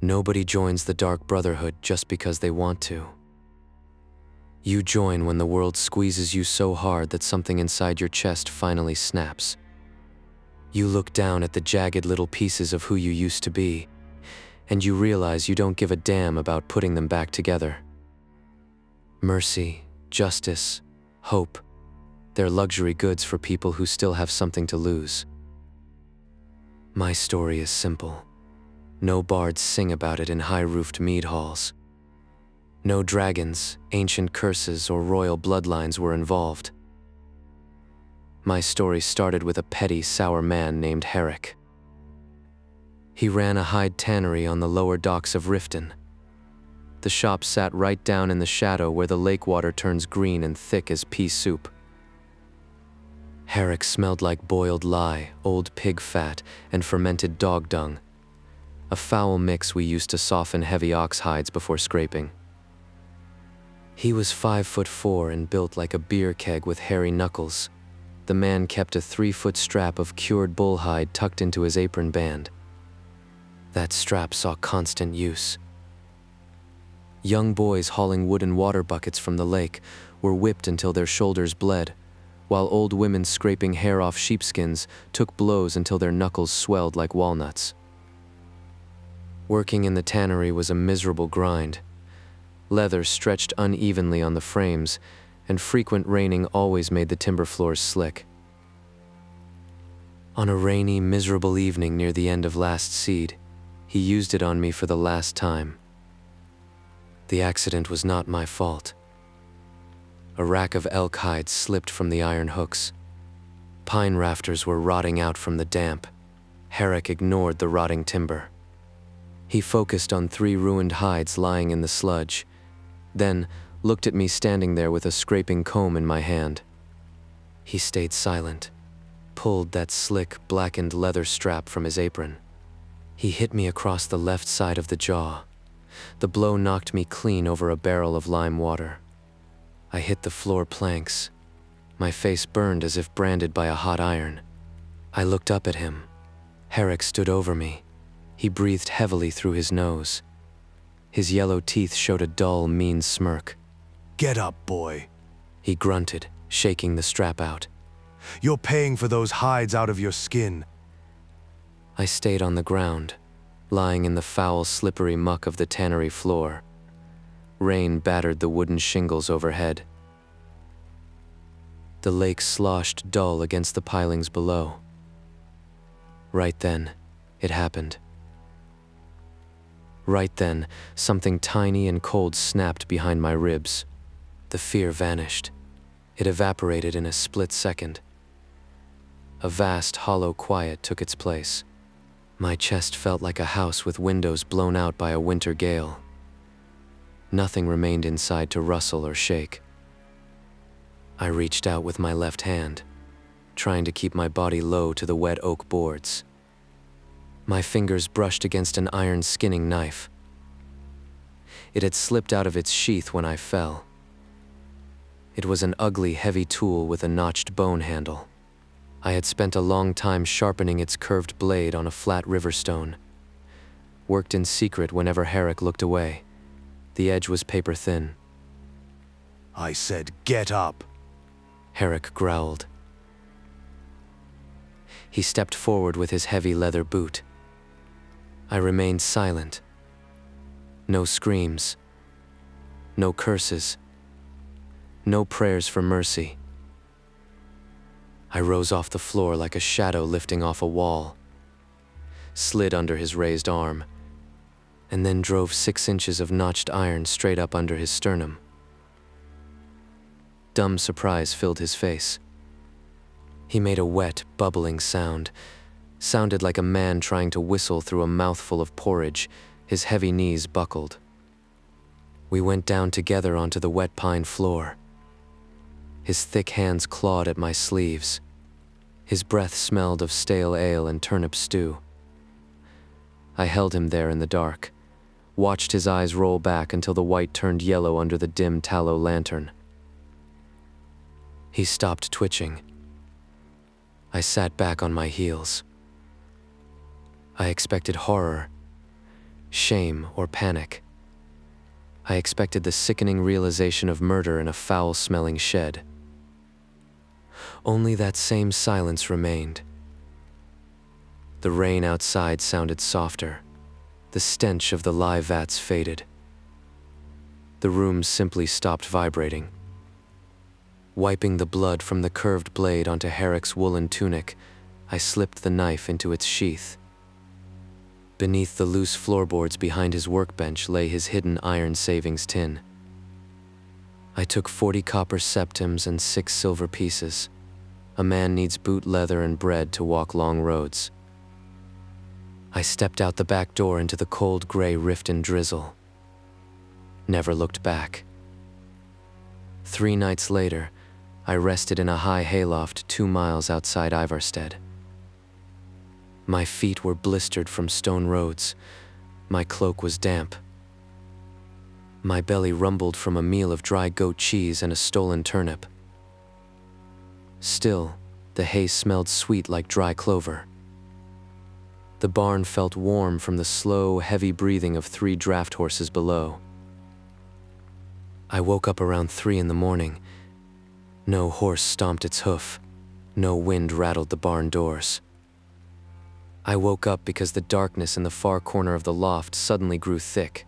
Nobody joins the Dark Brotherhood just because they want to. You join when the world squeezes you so hard that something inside your chest finally snaps. You look down at the jagged little pieces of who you used to be, and you realize you don't give a damn about putting them back together. Mercy, justice, hope, they're luxury goods for people who still have something to lose. My story is simple. No bards sing about it in high-roofed mead halls. No dragons, ancient curses, or royal bloodlines were involved. My story started with a petty, sour man named Herrick. He ran a hide tannery on the lower docks of Riften. The shop sat right down in the shadow where the lake water turns green and thick as pea soup. Herrick smelled like boiled lye, old pig fat, and fermented dog dung, a foul mix we used to soften heavy ox hides before scraping. He was 5'4" and built like a beer keg with hairy knuckles. The man kept a 3-foot strap of cured bull hide tucked into his apron band. That strap saw constant use. Young boys hauling wooden water buckets from the lake were whipped until their shoulders bled, while old women scraping hair off sheepskins took blows until their knuckles swelled like walnuts. Working in the tannery was a miserable grind. Leather stretched unevenly on the frames, and frequent raining always made the timber floors slick. On a rainy, miserable evening near the end of last seed, he used it on me for the last time. The accident was not my fault. A rack of elk hides slipped from the iron hooks. Pine rafters were rotting out from the damp. Herrick ignored the rotting timber. He focused on 3 ruined hides lying in the sludge, then looked at me standing there with a scraping comb in my hand. He stayed silent, pulled that slick, blackened leather strap from his apron. He hit me across the left side of the jaw. The blow knocked me clean over a barrel of lime water. I hit the floor planks. My face burned as if branded by a hot iron. I looked up at him. Herrick stood over me. He breathed heavily through his nose. His yellow teeth showed a dull, mean smirk. "Get up, boy," he grunted, shaking the strap out. "You're paying for those hides out of your skin." I stayed on the ground, lying in the foul, slippery muck of the tannery floor. Rain battered the wooden shingles overhead. The lake sloshed dull against the pilings below. Right then, it happened. Right then, something tiny and cold snapped behind my ribs. The fear vanished. It evaporated in a split second. A vast, hollow quiet took its place. My chest felt like a house with windows blown out by a winter gale. Nothing remained inside to rustle or shake. I reached out with my left hand, trying to keep my body low to the wet oak boards. My fingers brushed against an iron skinning knife. It had slipped out of its sheath when I fell. It was an ugly, heavy tool with a notched bone handle. I had spent a long time sharpening its curved blade on a flat river stone. Worked in secret whenever Herrick looked away. The edge was paper thin. "I said get up," Herrick growled. He stepped forward with his heavy leather boot. I remained silent. No screams. No curses. No prayers for mercy. I rose off the floor like a shadow lifting off a wall, slid under his raised arm, and then drove 6 inches of notched iron straight up under his sternum. Dumb surprise filled his face. He made a wet, bubbling sound. Sounded like a man trying to whistle through a mouthful of porridge. His heavy knees buckled. We went down together onto the wet pine floor. His thick hands clawed at my sleeves. His breath smelled of stale ale and turnip stew. I held him there in the dark, watched his eyes roll back until the white turned yellow under the dim tallow lantern. He stopped twitching. I sat back on my heels. I expected horror. shame, or panic. I expected the sickening realization of murder in a foul-smelling shed. Only that same silence remained. The rain outside sounded softer. The stench of the lye vats faded. The room simply stopped vibrating. Wiping the blood from the curved blade onto Herrick's woolen tunic, I slipped the knife into its sheath. Beneath the loose floorboards behind his workbench lay his hidden iron savings tin. I took 40 copper septims and 6 silver pieces. A man needs boot leather and bread to walk long roads. I stepped out the back door into the cold gray Riften drizzle. Never looked back. 3 nights later, I rested in a high hayloft 2 miles outside Ivarstead. My feet were blistered from stone roads. My cloak was damp. My belly rumbled from a meal of dry goat cheese and a stolen turnip. Still, the hay smelled sweet like dry clover. The barn felt warm from the slow, heavy breathing of 3 draft horses below. I woke up around 3 in the morning. No horse stomped its hoof. No wind rattled the barn doors. I woke up because the darkness in the far corner of the loft suddenly grew thick.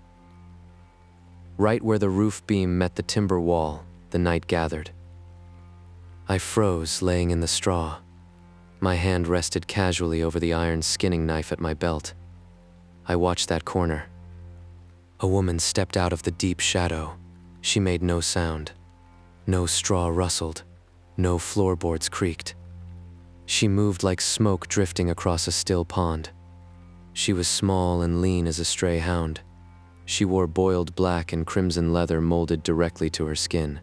Right where the roof beam met the timber wall, the night gathered. I froze, laying in the straw. My hand rested casually over the iron skinning knife at my belt. I watched that corner. A woman stepped out of the deep shadow. She made no sound. No straw rustled. No floorboards creaked. She moved like smoke drifting across a still pond. She was small and lean as a stray hound. She wore boiled black and crimson leather molded directly to her skin.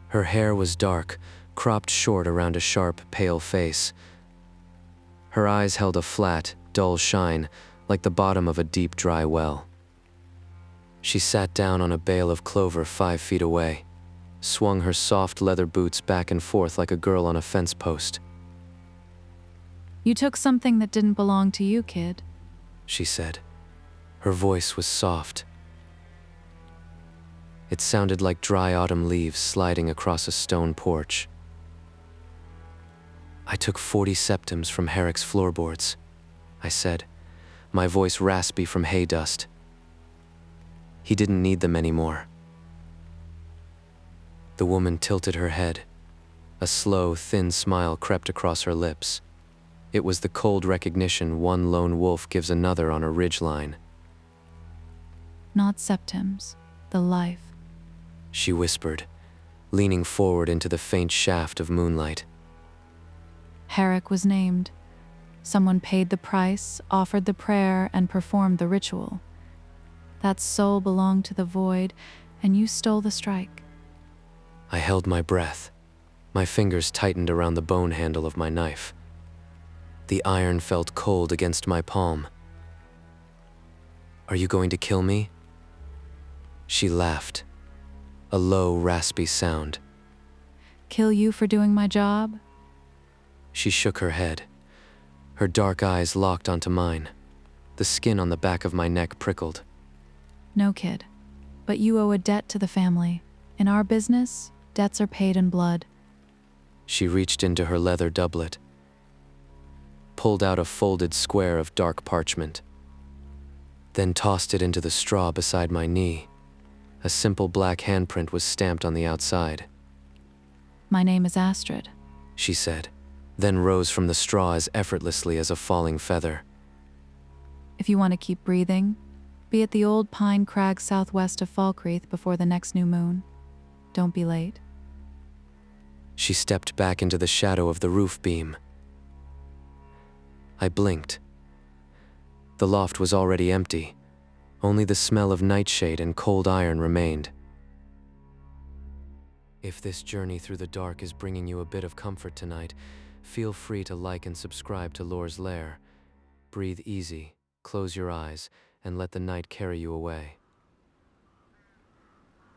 Her hair was dark, cropped short around a sharp, pale face. Her eyes held a flat, dull shine, like the bottom of a deep, dry well. She sat down on a bale of clover 5 feet away, swung her soft leather boots back and forth like a girl on a fence post. "You took something that didn't belong to you, kid," she said. Her voice was soft. It sounded like dry autumn leaves sliding across a stone porch. "I took 40 septims from Herrick's floorboards," I said, my voice raspy from hay dust. "He didn't need them anymore." The woman tilted her head. A slow, thin smile crept across her lips. It was the cold recognition one lone wolf gives another on a ridgeline. "Not septims, the life," she whispered, leaning forward into the faint shaft of moonlight. Herrick was named. Someone paid the price, offered the prayer, and performed the ritual. That soul belonged to the void, and you stole the strike. I held my breath. My fingers tightened around the bone handle of my knife. The iron felt cold against my palm. "Are you going to kill me?" She laughed. A low, raspy sound. "Kill you for doing my job?" She shook her head. Her dark eyes locked onto mine. The skin on the back of my neck prickled. "No, kid. But you owe a debt to the family. In our business, debts are paid in blood." She reached into her leather doublet, pulled out a folded square of dark parchment, then tossed it into the straw beside my knee. A simple black handprint was stamped on the outside. "My name is Astrid," she said, then rose from the straw as effortlessly as a falling feather. "If you want to keep breathing, be at the old pine crag southwest of Falkreath before the next new moon. Don't be late." She stepped back into the shadow of the roof beam. I blinked. The loft was already empty. Only the smell of nightshade and cold iron remained. If this journey through the dark is bringing you a bit of comfort tonight, feel free to like and subscribe to Lore's Lair. Breathe easy, close your eyes, and let the night carry you away.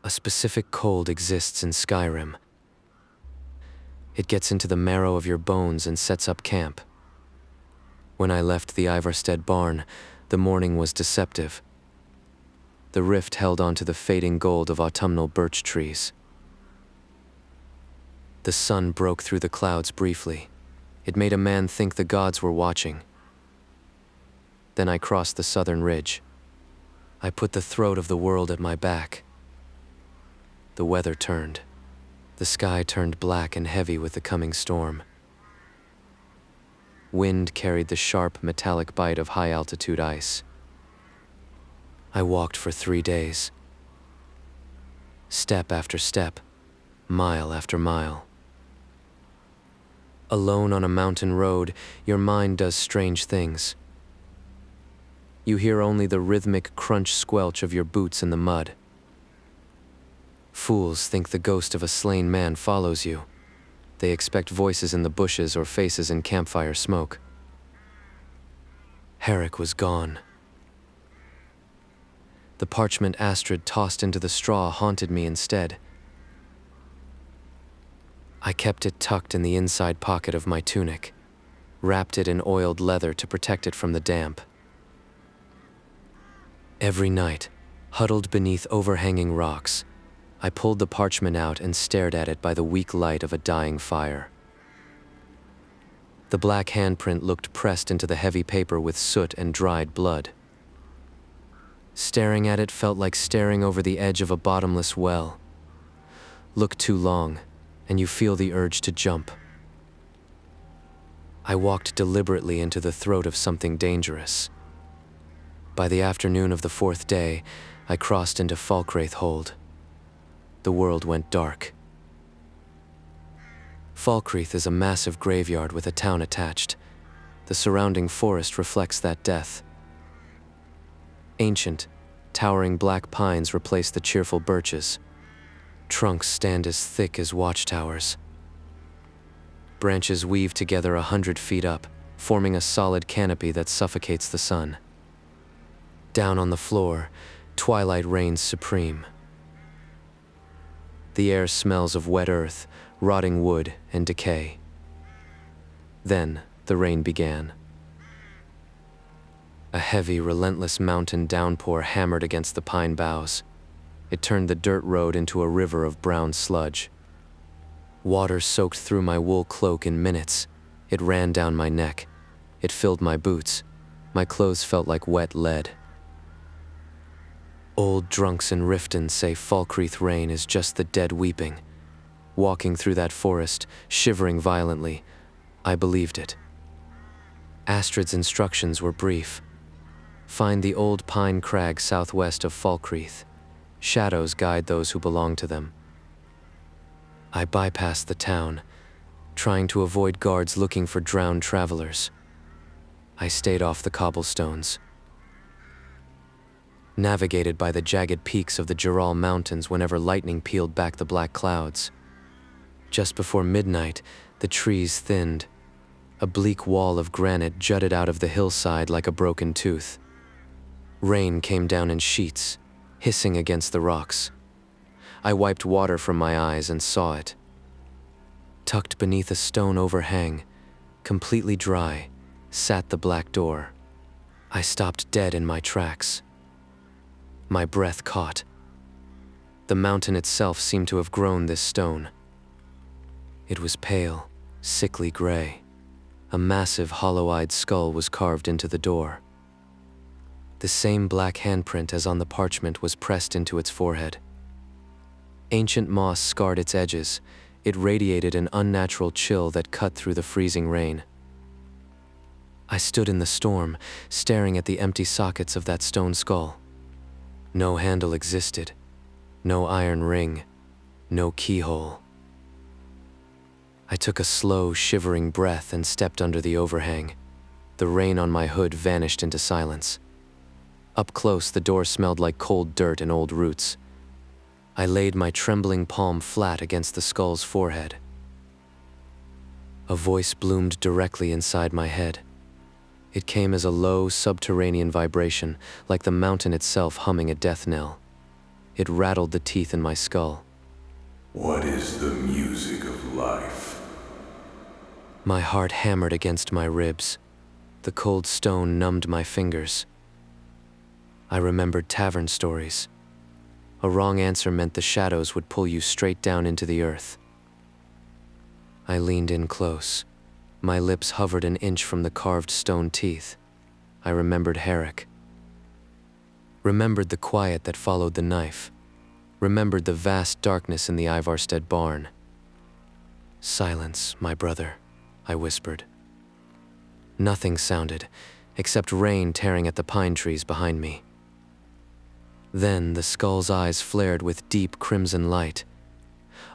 A specific cold exists in Skyrim. It gets into the marrow of your bones and sets up camp. When I left the Ivarstead barn, The morning was deceptive. The rift held onto the fading gold of autumnal birch trees. The sun broke through the clouds briefly. It made a man think the gods were watching. Then I crossed the southern ridge. I put the throat of the world at my back. The weather turned. The sky turned black and heavy with the coming storm. Wind carried the sharp, metallic bite of high-altitude ice. I walked for 3 days. Step after step, mile after mile. Alone on a mountain road, your mind does strange things. You hear only the rhythmic crunch-squelch of your boots in the mud. Fools think the ghost of a slain man follows you. They expect voices in the bushes or faces in campfire smoke. Herrick was gone. The parchment Astrid tossed into the straw haunted me instead. I kept it tucked in the inside pocket of my tunic, wrapped it in oiled leather to protect it from the damp. Every night, huddled beneath overhanging rocks, I pulled the parchment out and stared at it by the weak light of a dying fire. The black handprint looked pressed into the heavy paper with soot and dried blood. Staring at it felt like staring over the edge of a bottomless well. Look too long, and you feel the urge to jump. I walked deliberately into the throat of something dangerous. By the afternoon of the 4th day, I crossed into Falkreath hold. The world went dark. Falkreath is a massive graveyard with a town attached. The surrounding forest reflects that death. Ancient, towering black pines replace the cheerful birches. Trunks stand as thick as watchtowers. Branches weave together 100 feet up, forming a solid canopy that suffocates the sun. Down on the floor, twilight reigns supreme. The air smells of wet earth, rotting wood, and decay. Then, the rain began. A heavy, relentless mountain downpour hammered against the pine boughs. It turned the dirt road into a river of brown sludge. Water soaked through my wool cloak in minutes. It ran down my neck. It filled my boots. My clothes felt like wet lead. Old drunks in Riften say Falkreath rain is just the dead weeping. Walking through that forest, shivering violently, I believed it. Astrid's instructions were brief. Find the old pine crag southwest of Falkreath. Shadows guide those who belong to them. I bypassed the town, trying to avoid guards looking for drowned travelers. I stayed off the cobblestones. Navigated by the jagged peaks of the Jural Mountains whenever lightning peeled back the black clouds. Just before midnight, the trees thinned. A bleak wall of granite jutted out of the hillside like a broken tooth. Rain came down in sheets, hissing against the rocks. I wiped water from my eyes and saw it. Tucked beneath a stone overhang, completely dry, sat the black door. I stopped dead in my tracks. My breath caught. The mountain itself seemed to have grown this stone. It was pale, sickly gray. A massive, hollow-eyed skull was carved into the door. The same black handprint as on the parchment was pressed into its forehead. Ancient moss scarred its edges. It radiated an unnatural chill that cut through the freezing rain. I stood in the storm, staring at the empty sockets of that stone skull. No handle existed, no iron ring, no keyhole. I took a slow, shivering breath and stepped under the overhang. The rain on my hood vanished into silence. Up close, the door smelled like cold dirt and old roots. I laid my trembling palm flat against the skull's forehead. A voice bloomed directly inside my head. It came as a low, subterranean vibration, like the mountain itself humming a death knell. It rattled the teeth in my skull. What is the music of life? My heart hammered against my ribs. The cold stone numbed my fingers. I remembered tavern stories. A wrong answer meant the shadows would pull you straight down into the earth. I leaned in close. My lips hovered an inch from the carved stone teeth. I remembered Herrick. Remembered the quiet that followed the knife. Remembered the vast darkness in the Ivarstead barn. "Silence, my brother," I whispered. Nothing sounded, except rain tearing at the pine trees behind me. Then the skull's eyes flared with deep crimson light.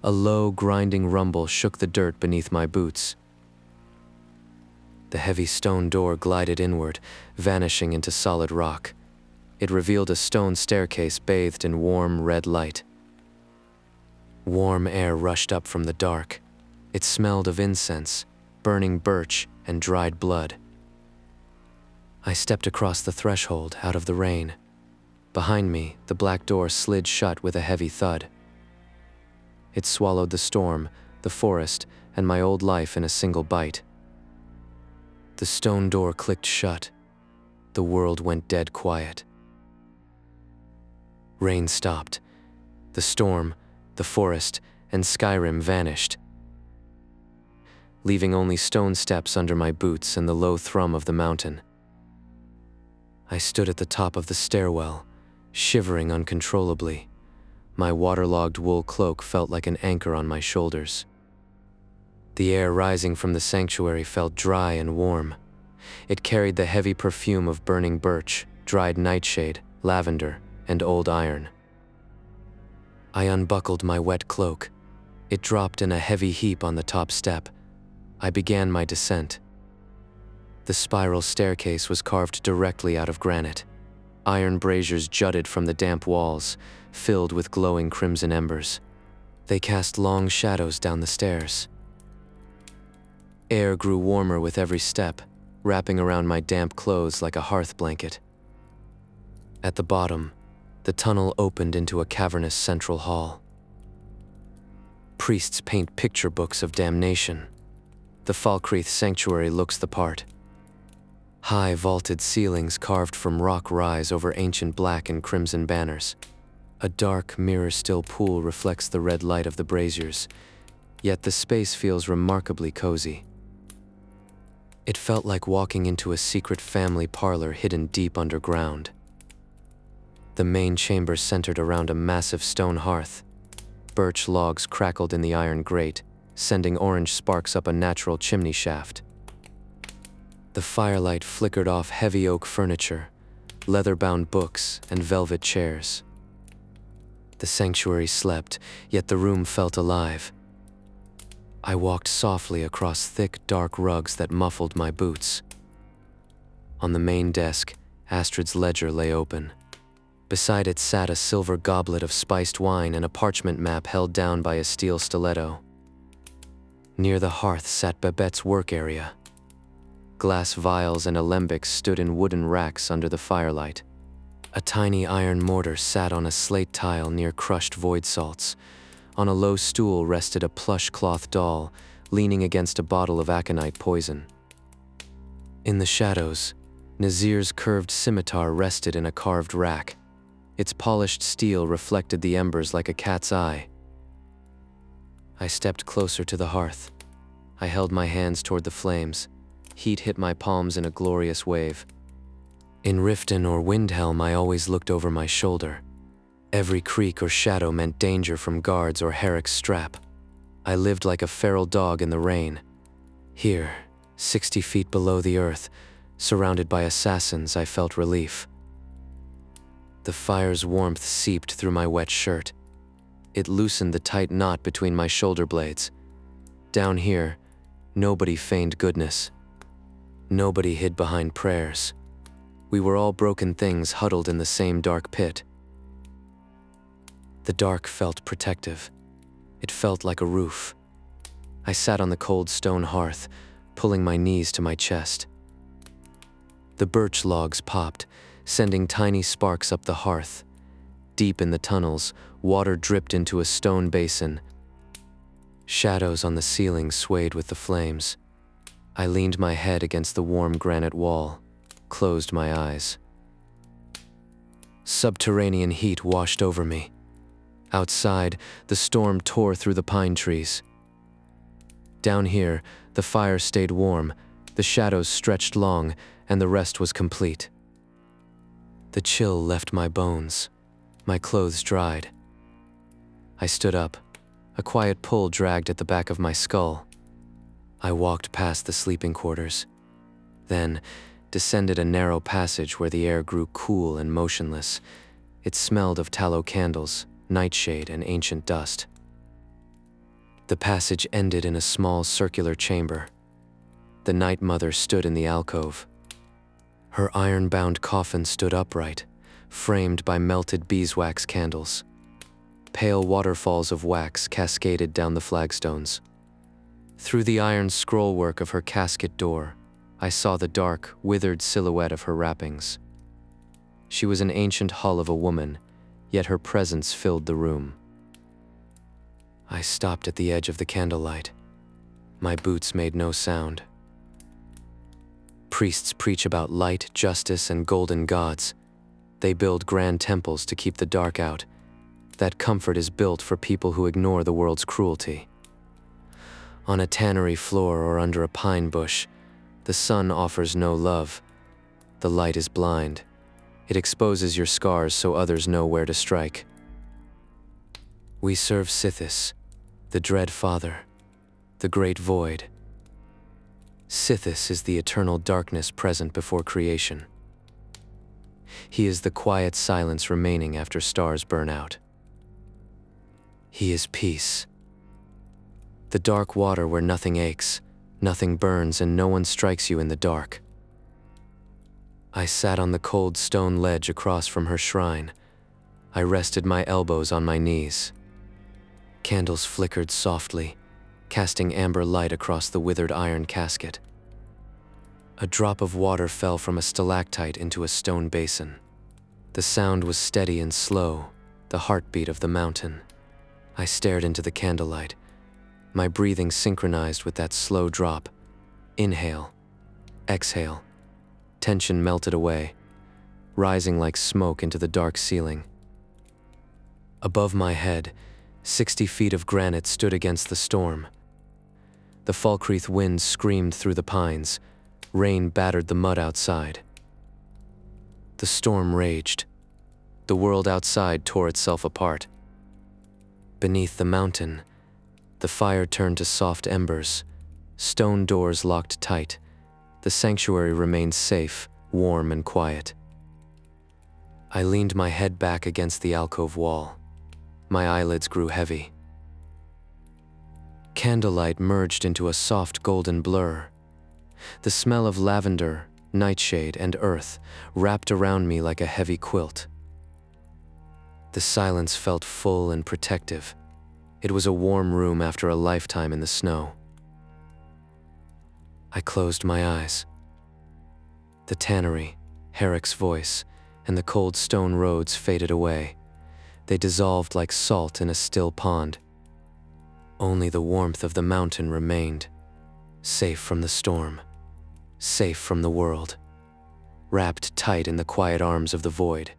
A low, grinding rumble shook the dirt beneath my boots. The heavy stone door glided inward, vanishing into solid rock. It revealed a stone staircase bathed in warm, red light. Warm air rushed up from the dark. It smelled of incense, burning birch, and dried blood. I stepped across the threshold, out of the rain. Behind me, the black door slid shut with a heavy thud. It swallowed the storm, the forest, and my old life in a single bite. The stone door clicked shut. The world went dead quiet. Rain stopped. The storm, the forest, and Skyrim vanished, leaving only stone steps under my boots and the low thrum of the mountain. I stood at the top of the stairwell, shivering uncontrollably. My waterlogged wool cloak felt like an anchor on my shoulders. The air rising from the sanctuary felt dry and warm. It carried the heavy perfume of burning birch, dried nightshade, lavender, and old iron. I unbuckled my wet cloak. It dropped in a heavy heap on the top step. I began my descent. The spiral staircase was carved directly out of granite. Iron braziers jutted from the damp walls, filled with glowing crimson embers. They cast long shadows down the stairs. Air grew warmer with every step, wrapping around my damp clothes like a hearth blanket. At the bottom, the tunnel opened into a cavernous central hall. Priests paint picture books of damnation. The Falkreath sanctuary looks the part. High vaulted ceilings carved from rock rise over ancient black and crimson banners. A dark, mirror-still pool reflects the red light of the braziers, yet the space feels remarkably cozy. It felt like walking into a secret family parlor hidden deep underground. The main chamber centered around a massive stone hearth. Birch logs crackled in the iron grate, sending orange sparks up a natural chimney shaft. The firelight flickered off heavy oak furniture, leather-bound books, and velvet chairs. The sanctuary slept, yet the room felt alive. I walked softly across thick, dark rugs that muffled my boots. On the main desk, Astrid's ledger lay open. Beside it sat a silver goblet of spiced wine and a parchment map held down by a steel stiletto. Near the hearth sat Babette's work area. Glass vials and alembics stood in wooden racks under the firelight. A tiny iron mortar sat on a slate tile near crushed void salts. On a low stool rested a plush cloth doll, leaning against a bottle of aconite poison. In the shadows, Nazir's curved scimitar rested in a carved rack. Its polished steel reflected the embers like a cat's eye. I stepped closer to the hearth. I held my hands toward the flames. Heat hit my palms in a glorious wave. In Riften or Windhelm, I always looked over my shoulder. Every creak or shadow meant danger from guards or Herrick's strap. I lived like a feral dog in the rain. Here, 60 feet below the earth, surrounded by assassins, I felt relief. The fire's warmth seeped through my wet shirt. It loosened the tight knot between my shoulder blades. Down here, nobody feigned goodness. Nobody hid behind prayers. We were all broken things huddled in the same dark pit. The dark felt protective. It felt like a roof. I sat on the cold stone hearth, pulling my knees to my chest. The birch logs popped, sending tiny sparks up the hearth. Deep in the tunnels, water dripped into a stone basin. Shadows on the ceiling swayed with the flames. I leaned my head against the warm granite wall, closed my eyes. subterranean heat washed over me. Outside, the storm tore through the pine trees. Down here, the fire stayed warm, the shadows stretched long, and the rest was complete. The chill left my bones. My clothes dried. I stood up. A quiet pull dragged at the back of my skull. I walked past the sleeping quarters, then descended a narrow passage where the air grew cool and motionless. It smelled of tallow candles, nightshade, and ancient dust. The passage ended in a small circular chamber. The Night Mother stood in the alcove. Her iron-bound coffin stood upright, framed by melted beeswax candles. Pale waterfalls of wax cascaded down the flagstones. Through the iron scrollwork of her casket door, I saw the dark, withered silhouette of her wrappings. She was an ancient hull of a woman, yet her presence filled the room. I stopped at the edge of the candlelight. My boots made no sound. Priests preach about light, justice, and golden gods. They build grand temples to keep the dark out. That comfort is built for people who ignore the world's cruelty. On a tannery floor or under a pine bush, the sun offers no love. The light is blind. It exposes your scars so others know where to strike. We serve Sithis, the dread father, the great void. Sithis is the eternal darkness present before creation. He is the quiet silence remaining after stars burn out. He is peace. The dark water where nothing aches, nothing burns, and no one strikes you in the dark. I sat on the cold stone ledge across from her shrine. I rested my elbows on my knees. Candles flickered softly, casting amber light across the withered iron casket. A drop of water fell from a stalactite into a stone basin. The sound was steady and slow, the heartbeat of the mountain. I stared into the candlelight, my breathing synchronized with that slow drop. Inhale, exhale. Tension melted away, rising like smoke into the dark ceiling. Above my head, 60 feet of granite stood against the storm. The Falkreath wind screamed through the pines. Rain battered the mud outside. The storm raged. The world outside tore itself apart. Beneath the mountain, the fire turned to soft embers. Stone doors locked tight. The sanctuary remained safe, warm, and quiet. I leaned my head back against the alcove wall. My eyelids grew heavy. Candlelight merged into a soft golden blur. The smell of lavender, nightshade, and earth wrapped around me like a heavy quilt. The silence felt full and protective. It was a warm room after a lifetime in the snow. I closed my eyes. The tannery, Herrick's voice, and the cold stone roads faded away. They dissolved like salt in a still pond. Only the warmth of the mountain remained, safe from the storm, safe from the world, wrapped tight in the quiet arms of the void.